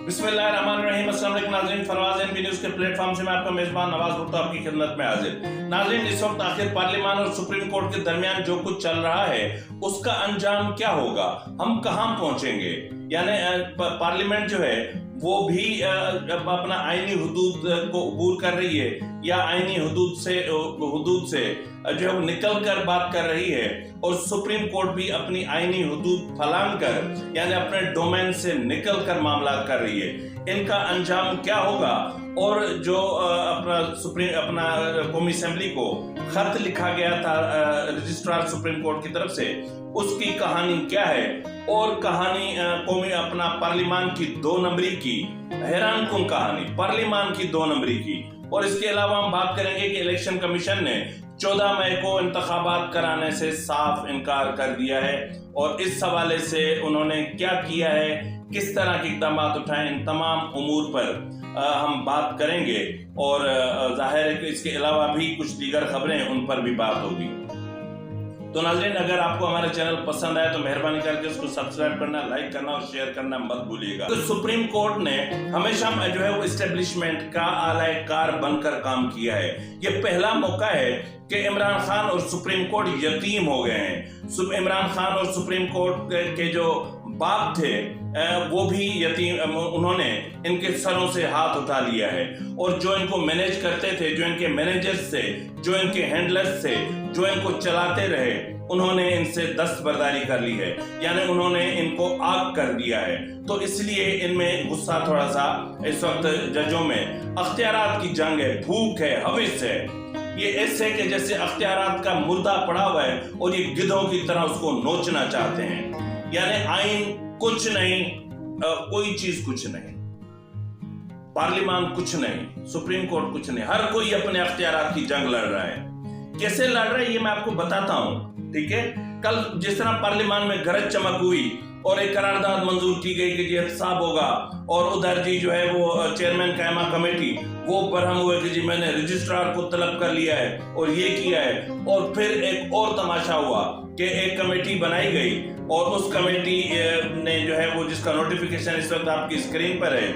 बिस्मिल्लाहिर्रहमानिर्रहीम। अस्सलाम वालेकुम नाज़रीन, फरवाज़ एनबी न्यूज़ के प्लेटफॉर्म से मैं आपका मेज़बान नवाज भुट्टो आपकी खिदमत में हाजिर। नाज़रीन, इस वक्त आखिर पार्लियामान और सुप्रीम कोर्ट के दरमियान जो कुछ चल रहा है उसका अंजाम क्या होगा, हम कहाँ पहुंचेंगे। यानी पार्लियामेंट जो है वो भी अपना आईनी हुदूद को अबूर कर रही है या आईनी हुदूद से जो है वो निकल कर बात कर रही है, और सुप्रीम कोर्ट भी अपनी आईनी हुदूद फलांग कर यानी अपने डोमेन से निकल कर मामला कर रही है। इनका अंजाम क्या होगा, और जो अपना कौमी असेंबली को खत लिखा गया था रजिस्ट्रार सुप्रीम कोर्ट की तरफ से, उसकी कहानी क्या है, और कहानी कौमी अपना पार्लियामान की 2 नंबरी की हैरान कुन कहानी पार्लियामान की 2 नंबरी की। और इसके अलावा हम बात करेंगे कि इलेक्शन कमीशन ने 14 मई को इंतखाबात कराने से साफ इनकार कर दिया है, और इस हवाले से उन्होंने क्या किया है, किस तरह के इक़दाम उठाए, इन तमाम उमूर पर हम बात करेंगे। और जाहिर है कि इसके अलावा भी कुछ दीगर खबरें उन पर भी बात होगी। तो नाज़रीन, अगर आपको हमारा चैनल पसंद आए तो मेहरबानी करके उसको सब्सक्राइब करना, लाइक करना और शेयर करना मत भूलिएगा। तो सुप्रीम कोर्ट ने हमेशा जो है वो एस्टेब्लिशमेंट का आला कार बनकर काम किया है। ये पहला मौका है कि इमरान खान और सुप्रीम कोर्ट यतीम हो गए हैं। इमरान खान और सुप्रीम कोर्ट के जो बाप थे वो भी यतीम, उन्होंने इनके सरों से हाथ उठा लिया है, और जो इनको मैनेज करते थे, जो इनके मैनेजर्स थे, जो इनके हैंडलर्स थे, जो इनको चलाते रहे, उन्होंने इनसे दस्तबरदारी कर ली है, यानी उन्होंने इनको आग कर दिया है। तो इसलिए इनमें गुस्सा थोड़ा सा इस वक्त जजों में अख्तियारात की जंग है, भूख है, हविस है। ये ऐसे कि जैसे अख्तियारात का मुर्दा पड़ा हुआ है और ये गिद्धों की तरह उसको नोचना चाहते हैं। यानी आइन कुछ नहीं, कोई चीज कुछ नहीं, पार्लियामान कुछ नहीं, सुप्रीम कोर्ट कुछ नहीं, हर कोई अपने अख्तियारात की जंग लड़ रहा है। कैसे लड़ रहा है ये मैं आपको बताता हूं, ठीक है। कल जिस तरह पार्लियामान में गरज चमक हुई और एक करारदाद मंजूर की गई कि जी एहतसाब होगा, और उधर जी जो है वो चेयरमैन कायमा कमेटी वो बरहम हुए कि जी मैंने रजिस्ट्रार को तलब कर लिया है और ये किया है। और फिर एक और तमाशा हुआ कि एक कमेटी बनाई गई, और उस कमेटी ने जो है वो जिसका नोटिफिकेशन इस वक्त आपकी स्क्रीन पर है,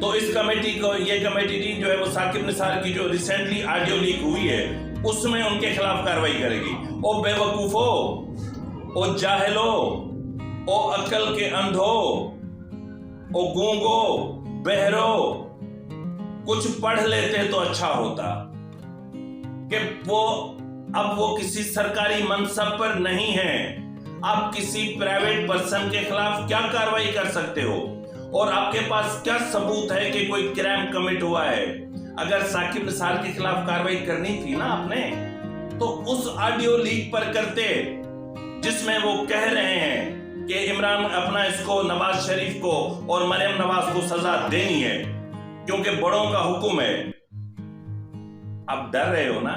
तो इस कमेटी को, ये कमेटी जो है वो साकिब निसार की जो रिसेंटली ऑडियो लीक हुई है उसमें उनके खिलाफ कार्रवाई करेगी। ओ बेवकूफो, ओ जाहिलो, ओ अक्ल के अंधो, ओ गूंगो, बहरो, कुछ पढ़ लेते तो अच्छा होता कि अब वो किसी सरकारी मनसब पर नहीं है। आप किसी प्राइवेट पर्सन के खिलाफ क्या कार्रवाई कर सकते हो, और आपके पास क्या सबूत है कि कोई क्राइम कमिट हुआ है। अगर साकिब निसार के खिलाफ कार्रवाई करनी थी ना आपने, तो उस ऑडियो लीक पर करते जिसमें वो कह रहे हैं कि इमरान अपना इसको नवाज शरीफ को और मरियम नवाज को सजा देनी है क्योंकि बड़ों का हुक्म है। आप डर रहे हो ना,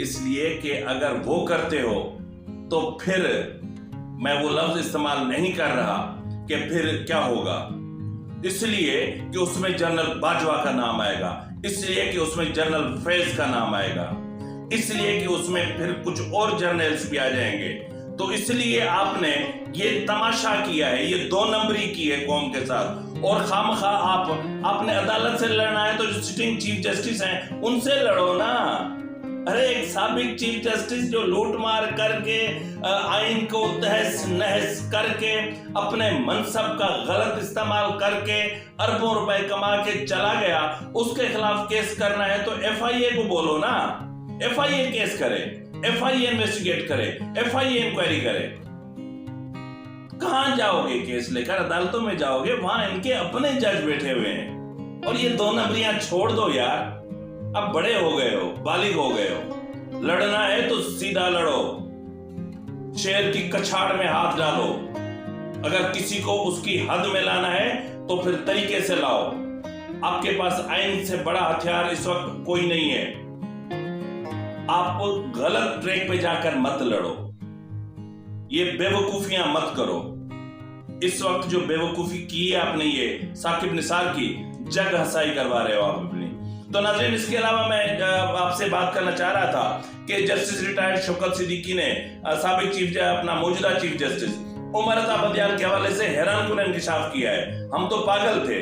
इसलिए कि अगर वो करते हो तो फिर मैं वो लफ्ज इस्तेमाल नहीं कर रहा कि फिर क्या होगा, इसलिए कि उसमें जनरल बाजवा का नाम आएगा, इसलिए कि उसमें जनरल फैज का नाम आएगा, इसलिए कि उसमें फिर कुछ और जर्नल्स भी आ जाएंगे। तो इसलिए आपने ये तमाशा किया है, ये 2 नंबरी की है कौम के साथ। और खामखा आपने अदालत से लड़ना है तो जो सिटिंग चीफ जस्टिस हैं उनसे लड़ो ना। अरे एक साबिक चीफ जस्टिस जो लूट मार करके आइन को तहस नहस करके अपने मनसब का गलत इस्तेमाल करके अरबों रुपए कमा के चला गया, उसके खिलाफ केस करना है तो FIA को बोलो ना, FIA केस करे, FIA इन्वेस्टिगेट करे, FIA इंक्वायरी करे। कहां जाओगे केस लेकर? अदालतों में जाओगे, वहां इनके अपने जज बैठे हुए हैं। और ये 2 नंबरियां छोड़ दो यार, अब बड़े हो गए हो, बालिग हो गए हो, लड़ना है तो सीधा लड़ो, शेर की कछाड़ में हाथ डालो। अगर किसी को उसकी हद में लाना है तो फिर तरीके से लाओ। आपके पास आइन से बड़ा हथियार इस वक्त कोई नहीं है। आप गलत ट्रैक पे जाकर मत लड़ो, ये बेवकूफियां मत करो। इस वक्त जो बेवकूफी की है आपने, ये साकिब निसार की जग हसाई करवा रहे हो आप अपनी। तो नाज़रीन, इसके अलावा मैं आपसे बात करना चाह रहा था कि जस्टिस रिटायर्ड शौकत सिद्दीकी ने साबिक चीफ अपना मौजूदा चीफ जस्टिस उमर अता बंदियाल के हवाले से हैरान कुन इंकशाफ किया है। हम तो पागल थे,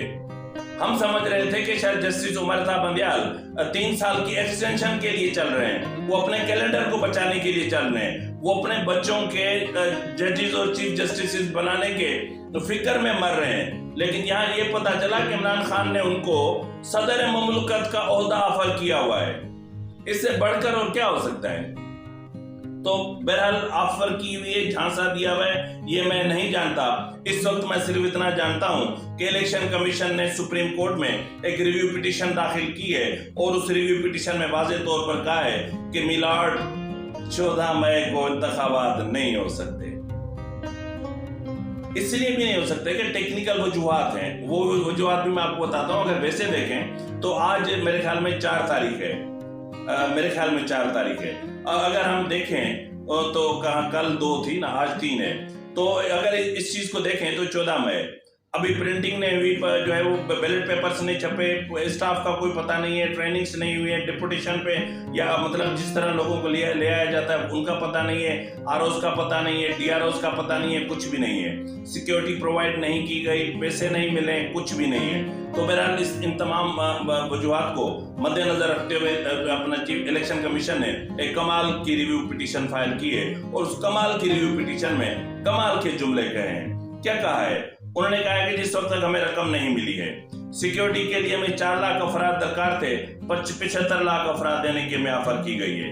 हम समझ रहे थे कि शायद जस्टिस उमर अता बंदियाल 3 साल की एक्सटेंशन के लिए चल रहे हैं, वो अपने कैलेंडर को बचाने के लिए चल रहे हैं, वो अपने बच्चों के जजेस और चीफ जस्टिस बनाने के फिक्र में मर रहे हैं। लेकिन यहाँ ये पता चला कि इमरान खान ने उनको सदर मुमलकत का ओहदा ऑफर किया हुआ है। इससे बढ़कर और क्या हो सकता है? तो बहरहाल ऑफर की हुई है, झांसा दिया हुआ है, ये मैं नहीं जानता। इस वक्त मैं सिर्फ इतना जानता हूं कि इलेक्शन कमीशन ने सुप्रीम कोर्ट में एक रिव्यू पिटीशन दाखिल की है और उस रिव्यू पिटीशन में वाज़ेह तौर पर कहा है कि मिलाड 14 मई को इंतखाबात नहीं हो सकते। इसलिए भी नहीं हो सकते कि टेक्निकल वजूहात हैं, वो वजूहात भी मैं आपको बताता हूँ। अगर वैसे देखें तो आज मेरे ख्याल में 4 तारीख है, अगर हम देखें तो कहाँ कल 2 थी ना, आज 3 है। तो अगर इस चीज को देखें तो 14 मई, अभी प्रिंटिंग नहीं हुई, जो है वो बैलेट पेपर्स नहीं छपे, स्टाफ का कोई पता नहीं है, ट्रेनिंग्स नहीं हुई है, डिप्यूटेशन पे या मतलब जिस तरह लोगों को ले आया जाता है उनका पता नहीं है, आरओस का पता नहीं है, डीआरओस का पता नहीं है, कुछ भी नहीं है, सिक्योरिटी प्रोवाइड नहीं की गई, पैसे नहीं मिले, कुछ भी नहीं है। तो बहरहाल इन तमाम वजूहात को मद्देनजर रखते हुए अपना चीफ इलेक्शन कमीशन ने एक कमाल की रिव्यू पिटीशन फाइल की है और उस कमाल की रिव्यू पिटीशन में कमाल के जुमले कहे हैं। क्या कहा है? उन्होंने कहा है कि जिस वक्त तक हमें रकम नहीं मिली है, सिक्योरिटी के लिए हमें 4 लाख अफराद दरकार थे, 75 लाख अफराद देने की हमें ऑफर की गई है।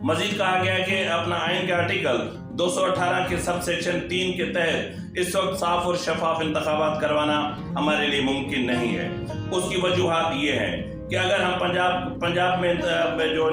मजीद कहा गया कि अपना आइन के आर्टिकल 218 के सब सेक्शन 3 के तहत इस वक्त साफ और शफाफ इंतखाबात करवाना हमारे लिए मुमकिन नहीं है। उसकी वजूहात ये है कि अगर हम पंजाब में जो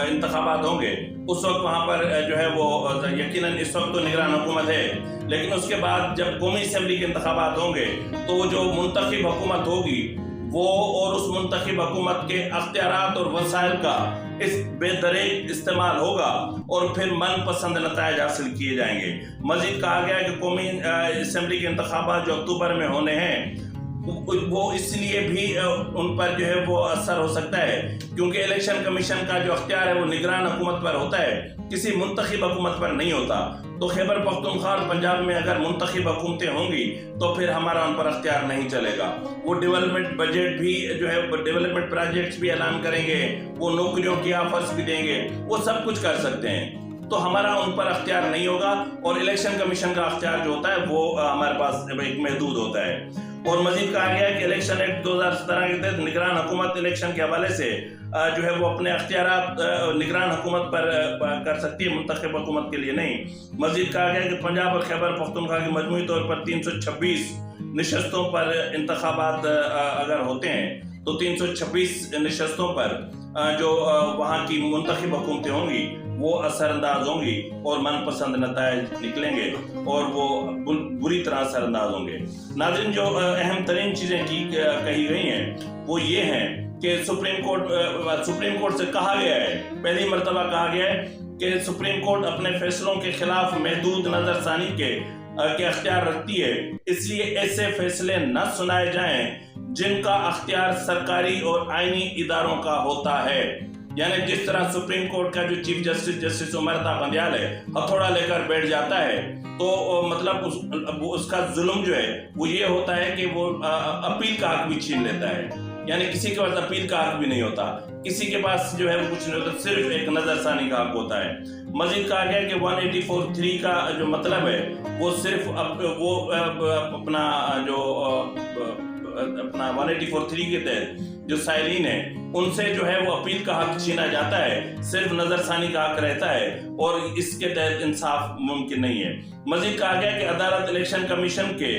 इंतखाबात होंगे उस वक्त वहाँ पर जो है वो यकीनन इस वक्त तो निगरान हुकूमत है, लेकिन उसके बाद जब कौमी असेंबली के इंतखाबात होंगे तो जो मुंतखब हुकूमत होगी वो और उस मुंतखब हुकूमत के अख्तियारात और वसाइल का इस बेदरेक इस्तेमाल होगा और फिर मनपसंद नताइज हासिल किए जाएंगे। मजीद कहा गया कि कौमी असेंबली के इंतखाबात जो अक्टूबर में होने हैं वो इसलिए भी उन पर जो है वो असर हो सकता है क्योंकि इलेक्शन कमीशन का जो अख्तियार है वो निगरान हुकूमत पर होता है, किसी मुंतखब हुकूमत पर नहीं होता। तो खैबर पख्तूनख्वा और पंजाब में अगर मुंतखब हुकूमतें होंगी तो फिर हमारा उन पर अख्तियार नहीं चलेगा। वो डेवलपमेंट बजट भी जो है डेवलपमेंट प्रोजेक्ट्स भी ऐलान करेंगे, वो नौकरियों की ऑफर्स भी देंगे, वो सब कुछ कर सकते हैं। तो हमारा उन पर अख्तियार नहीं होगा और इलेक्शन कमीशन का अख्तियार जो होता है वो हमारे पास एक महदूद होता है। और मजीद कहा गया है कि इलेक्शन एक्ट 2017 के तहत निगरान हुकूमत इलेक्शन के हवाले से जो है वो अपने अख्तियारात निगरान हुकूमत पर कर सकती है, मुंतखब हुकूमत के लिए नहीं। मजीद कहा गया कि पंजाब और खैबर पख्तूनख्वा की मजमूई तौर पर 326 नशस्तों पर इंतखाबात अगर होते हैं तो 326 नशस्तों पर जो वहाँ की मुंतखब हुकूमतें होंगी वो असरअंदाज होंगी और मनपसंद नताइज निकलेंगे और वो बुरी तरह असरअंदाज होंगे। नाज़रीन, जो अहम तरीन चीज़ें कही गई हैं वो ये हैं कि सुप्रीम कोर्ट से कहा गया है, पहली मर्तबा कहा गया है कि सुप्रीम कोर्ट अपने फैसलों के खिलाफ महदूद नजरसानी के अख्तियार रखती है, इसलिए ऐसे फैसले न सुनाए जाएं जिनका अख्तियार सरकारी और आईनी इदारों का होता है। यानी जिस तरह सुप्रीम कोर्ट का जो चीफ जस्टिस उमर अता बंदियाल है हथौड़ा लेकर बैठ जाता है तो मतलब उसका जुल्म जो है वो ये होता है कि वो अपील का हक भी छीन लेता है। यानी किसी के पास अपील का हक भी नहीं होता, किसी के पास जो है वो कुछ नहीं होता, सिर्फ एक नजरसानी का हक होता है। मजीद कहा गया कि 184(3) का जो मतलब है वो सिर्फ अपना 184(3) के तहत जो साइलिन है उनसे जो है वो अपील का हक छीना जाता है, सिर्फ नजरसानी का हक रहता है और इसके तहत इंसाफ मुमकिन नहीं है। मजीद कहा गया कि अदालत इलेक्शन कमीशन के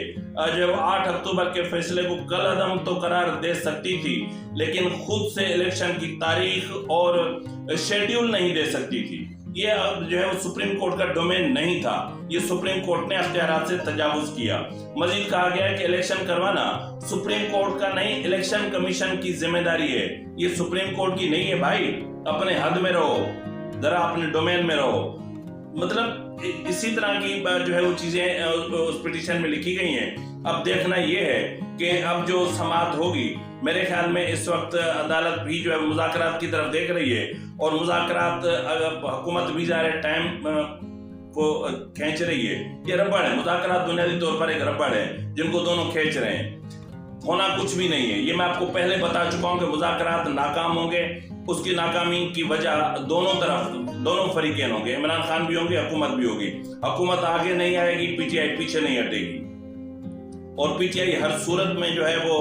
जो 8 अक्टूबर के फैसले को कलअदम तो करार दे सकती थी, लेकिन खुद से इलेक्शन की तारीख और शेड्यूल नहीं दे सकती थी। ये जो है वो सुप्रीम कोर्ट का डोमेन नहीं था, ये सुप्रीम कोर्ट ने अख्तियारात से तजावुज किया। मजीद कहा गया कि इलेक्शन करवाना सुप्रीम कोर्ट का नहीं, इलेक्शन कमीशन की जिम्मेदारी है, ये सुप्रीम कोर्ट की नहीं है। भाई अपने हद में रहो, जरा अपने डोमेन में रहो। मतलब इसी तरह की जो है वो चीजें उस पिटीशन में लिखी गई हैं। अब देखना ये है कि अब जो समाअत होगी, मेरे ख्याल में इस वक्त अदालत भी जो है मुज़ाकरात की तरफ देख रही है और मुज़ाकरात अगर हुकूमत भी ज़ाहिर टाइम को खींच रही है। ये रबड़ है, मुज़ाकरात बुनियादी तौर पर एक रबड़ है जिनको दोनों खींच रहे हैं, होना कुछ भी नहीं है। ये मैं आपको पहले बता चुका हूं कि मुज़ाकरात नाकाम होंगे, उसकी नाकामी की वजह दोनों तरफ, दोनों फरीकें होंगे, इमरान खान भी होंगे, हुकूमत भी होगी। हुकूमत आगे नहीं आएगी, पीटीआई पीछे नहीं हटेगी, और पीटीआई हर सूरत में जो है वो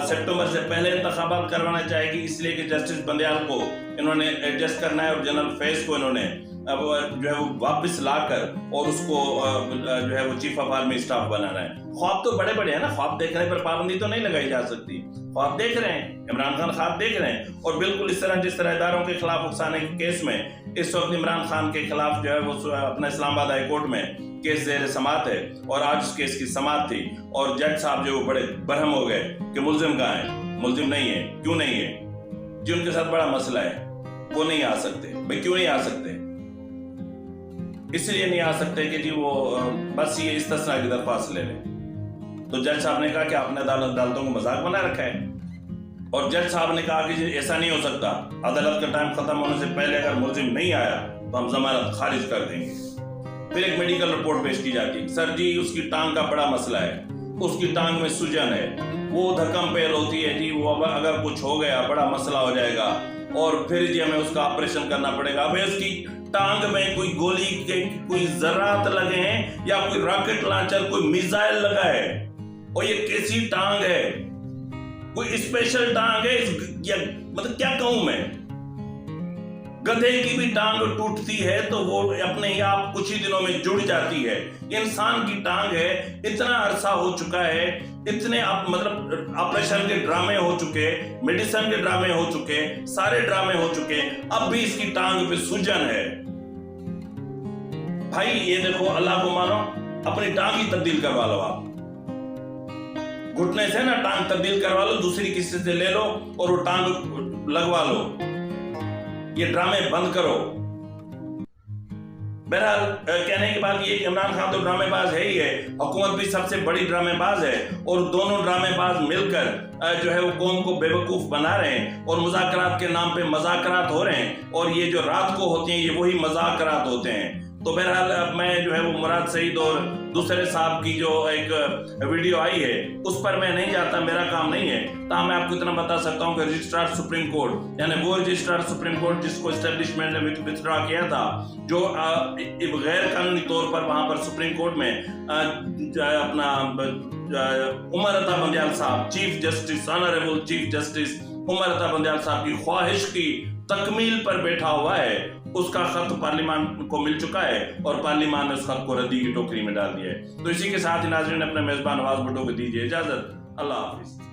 सितंबर से पहले इंतखाबात करवाना चाहेगी, इसलिए कि जस्टिस बंदयाल को इन्होंने एडजस्ट करना है और जनरल फैज को इन्होंने अब जो है वो वापस लाकर और उसको जो है वो चीफ ऑफ आर्मी स्टाफ बनाना है। ख्वाब तो बड़े बड़े हैं ना, ख्वाब देखने पर पाबंदी तो नहीं लगाई जा सकती। ख्वाब देख रहे हैं, इमरान खान ख्वाब देख रहे हैं, और बिल्कुल इस तरह जिस तरह इदारों के खिलाफ उकसाने के केस में इस वक्त इमरान खान के खिलाफ जो है वो अपना इस्लामाबाद हाई कोर्ट में केस ज़ेर समाअत है, और आज उस केस की समाअत थी, और जज साहब जो बड़े बरहम हो गए कि मुल्जिम कहाँ है, मुल्जिम नहीं है, क्यों नहीं है जी, उनके साथ बड़ा मसला है, वो नहीं आ सकते। भाई क्यों नहीं आ सकते? इसलिए नहीं आ सकते कि जी वो बस ये इस्तिस्ना की दरख्वास्त ले लें। तो जज साहब ने कहा कि आपने अदालतों को मजाक बना रखा है, और जज साहब ने कहा कि जी ऐसा नहीं हो सकता, अदालत का टाइम खत्म होने से पहले अगर मुल्जिम नहीं आया तो हम जमानत खारिज कर देंगे। फिर एक मेडिकल रिपोर्ट पेश की जाती है, सर जी उसकी टांग का बड़ा मसला है, उसकी टांग में सूजन है, वो धक्कम पेल होती है जी, वो अगर कुछ हो गया बड़ा मसला हो जाएगा, और फिर जी हमें उसका ऑपरेशन करना पड़ेगा। अब उसकी टांग में कोई गोली के कोई जरात लगे हैं या कोई रॉकेट लॉन्चर, कोई मिसाइल लगा है, और ये कैसी टांग है, कोई स्पेशल टांग है, मतलब क्या कहूं मैं, गधे की भी टांग टूटती है तो वो अपने ही आप कुछ ही दिनों में जुड़ जाती है, इंसान की टांग है, इतना अरसा हो चुका है, इतने मतलब ऑपरेशन के ड्रामे हो चुके, मेडिसिन के ड्रामे हो चुके, सारे ड्रामे हो चुके, अब भी इसकी टांग पे सूजन है। भाई ये देखो, अल्लाह को मानो, अपनी टांग ही तब्दील करवा लो, आप घुटने से ना टांग तब्दील करवा लो, दूसरी किसी से ले लो और वो टांग लगवा लो, ये ड्रामे बंद करो। बहरहाल कहने की बात ये कि इमरान खान तो ड्रामेबाज है ही है, हुकूमत भी सबसे बड़ी ड्रामेबाज है, और दोनों ड्रामेबाज मिलकर जो है वो कौम को बेवकूफ बना रहे हैं, और मुज़ाकरात के नाम पे मज़ाकरात हो रहे हैं, और ये जो रात को होते हैं ये वही मज़ाकरात होते हैं। तो बहरहाल अब मैं जो है वो मुराद सईद और दूसरे साहब की जो एक वीडियो आई है उस पर मैं नहीं जाता, मेरा काम नहीं है। तो मैं आपको इतना बता सकता हूँ कि रजिस्ट्रार सुप्रीम कोर्ट, यानी वो रजिस्ट्रार सुप्रीम कोर्ट जिसको एस्टेब्लिशमेंट ने विथड्रॉ किया था, जो गैर कानूनी तौर पर वहां पर सुप्रीम कोर्ट में अपना Umar Ata Bandial sahab, chief justice, honourable chief justice Umar Ata Bandial साहब की ख्वाहिश की तकमील पर बैठा हुआ है, उसका खत पार्लियामान को मिल चुका है, और पार्लियामान ने उस खत को रद्दी की टोकरी में डाल दिया है। तो इसी के साथ ही नाज़रीन अपने मेजबान नवाज भुट्टो को दीजिए इजाजत। अल्लाह हाफिज।